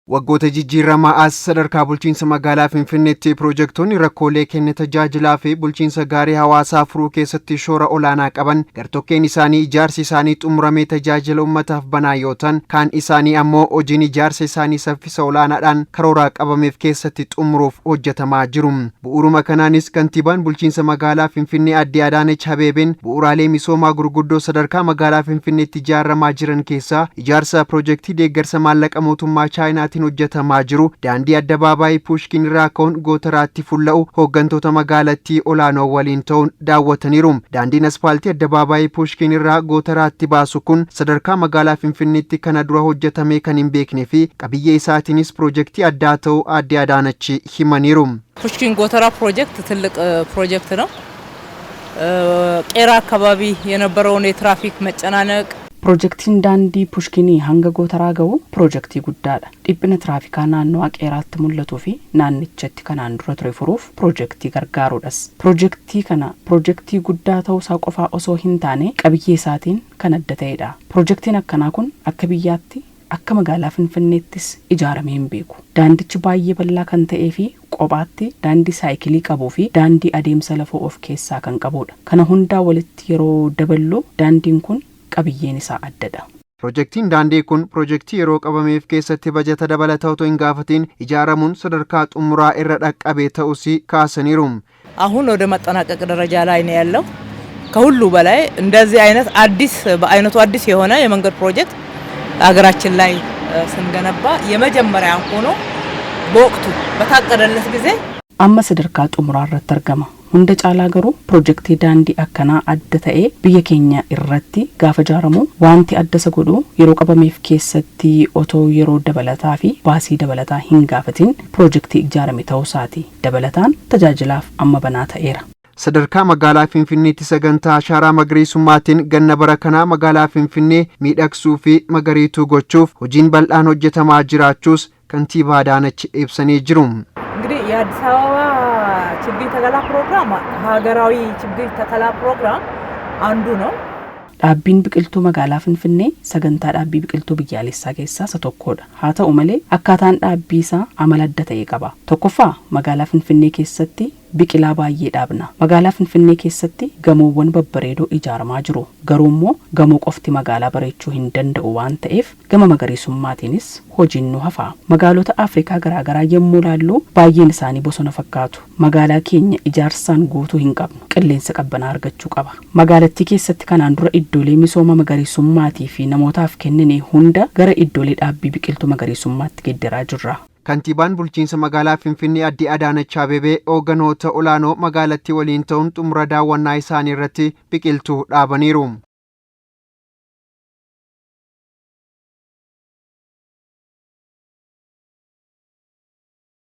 Waggoota jijjiiramaa as sadarkaa bulchiinsa magaalaa Finfinneetti piroojektonni rakkoolee kenne tajaajilaa fi bulchiinsa gaarii hawaasaa furuu keessatti shoora olaanaa qaban gartokkeen isaanii ijaarsi isaanii xumuramee tajaajila uummataaf banaa yoo ta'an kaan isaanii ammoo hojiin ijaarsa isaanii saffisa olaanaadhaan karooraa qabameef keessatti xumuruuf hojjetamaa jiru. Bu'uuruma kanaanis kantiibaan bulchiinsa magaalaa Finfinnee Aadde Adaanech Abeebeen bu'uuraalee misoomaa gurguddoo sadarkaa magaalaa Finfinneetti ijaaramaa jiran keessaa ijaarsa piroojektii deeggarsa maallaqa mootummaa Chaayinaa hojjetamaa jiru daandii addabaabaayii Pushkin irraa ka'uun Gootaraatti fulla'u hooggantoota magaalattii olaanoo waliin ta'uun daawwataniiru. Daandiin aspaaltii addabaabaayii Pushkin irraa Gootaraatti baasu kun sadarkaa magaalaa Finfinneetti kana dura hojjetamee kan hin beekne fi qabiyyee isaatiinis piroojektii addaa ta'uu Aadde Adaanech himaniiru. Pushkin Gootara ፕሮጀክት ትልቅ ፕሮጀክት ነው። ቄራ አካባቢ የነበረውን የትራፊክ መጨናነቅ Projektiin daandii Pushkinii hanga Gootaraa ga'u projektii guddaadha. Dhiphina tiraafikaa naannoo Qeeraatti mul'atuu fi naannichatti kanaan dura ture furuuf projektii gargaaruudhas. Projektii kana projektii guddaa ta'uusaa qofaa osoo hin taane qabiyyee isaatiin kan adda ta'edha. Projektiin akkanaa kun akka biyyaatti akka magaalaa Finfinneettis ijaaramee hin beeku. Daandichi baay'ee bal'aa kan ta'ee fi kophaatti daandii saayikilii qabuu fi daandii adeemsa lafoo of keessaa kan qabudha. Kana hundaa walitti yeroo daballu daandiin kun qabiyyeen isaa addadha. Piroojektiin daandii kun piroojektii yeroo qabameef keessatti bajeta dabalataa otoo hin gaafatiin ijaaramuun sadarkaa xumuraa irra dhaqqabee ta'uus kaasaniiru. አሁን ወደ መጠናቀቅ ደረጃ ላይ ነው ያለው። ከሁሉ በላይ እንደዚህ አይነት አዲስ በአይነቱ አዲስ የሆነ የመንገድ ፕሮጀክት ሀገራችን ላይ ስንገነባ የመጀመሪያ ሆኖ በወቅቱ በታቀደለት ጊዜ amma sadarkaa xumuraa irratti argama. Hunda caalaa garuu piroojektii daandii akkanaa adda ta'ee biyya keenya irratti gaafa ijaaramu wanti adda isa godhu yeroo qabameef keessatti otoo yeroo dabalataa fi baasii dabalataa hin gaafatin piroojektii ijaarame ta'uusaati. Dabalataan tajaajilaaf amma banaa ta'eera. Sadarkaa magaalaa Finfinneetti sagantaa ashaaraa magariisummaatiin ganna bara kanaa magaalaa Finfinnee miidhagsuu fi magariituu gochuuf hojiin bal'aan hojjetamaa jiraachuus kantiibaa Adaanech ibsanii jiru. እንግዲህ የአዲስ አበባ ችግኝ ተከላ ፕሮግራም ሀገራዊ ችግኝ ተከላ ፕሮግራም አንዱ ነው። Dhaabbiin biqiltuu magaalaa Finfinnee sagantaa dhaabbii biqiltuu biyyaalessaa keessaa isa tokkodha. Haa ta'u malee akkaataan dhaabbii isaa amala adda ta'e qaba. Tokkoffaa magaalaa Finfinnee keessatti biqilaa baay'ee dhaabna. Magaalaa Finfinnee keessatti gamoowwan babbareedoo ijaaramaa jiru. Garuu immoo gamoo qofti magaalaa bareechuu hin danda'u waan ta'eef gama magariisummaatiinis hojiin nu hafa. Magaalota Afrikaa garaagaraa yommuu ilaallu baay'een isaanii bosona fakkaatu. Magaalaa keenya ijaarsaan guutuu hin qabnu. Qilleensa qabbanaa argachuu qaba. Magaalattii keessatti kanaan dura iddoolee misooma magariisummaatii fi namootaaf kennine hunda gara iddoolee dhaabbii biqiltuu magariisummaatti gedderaa jirra. Kantiibaan bulchiinsa magaalaa Finfinnee Aadde Adaanech Abeebee hoogganoota olaanoo magaalattii waliin ta'uun xumura daawwannaa isaanii irratti biqiltuu dhaabaniiru.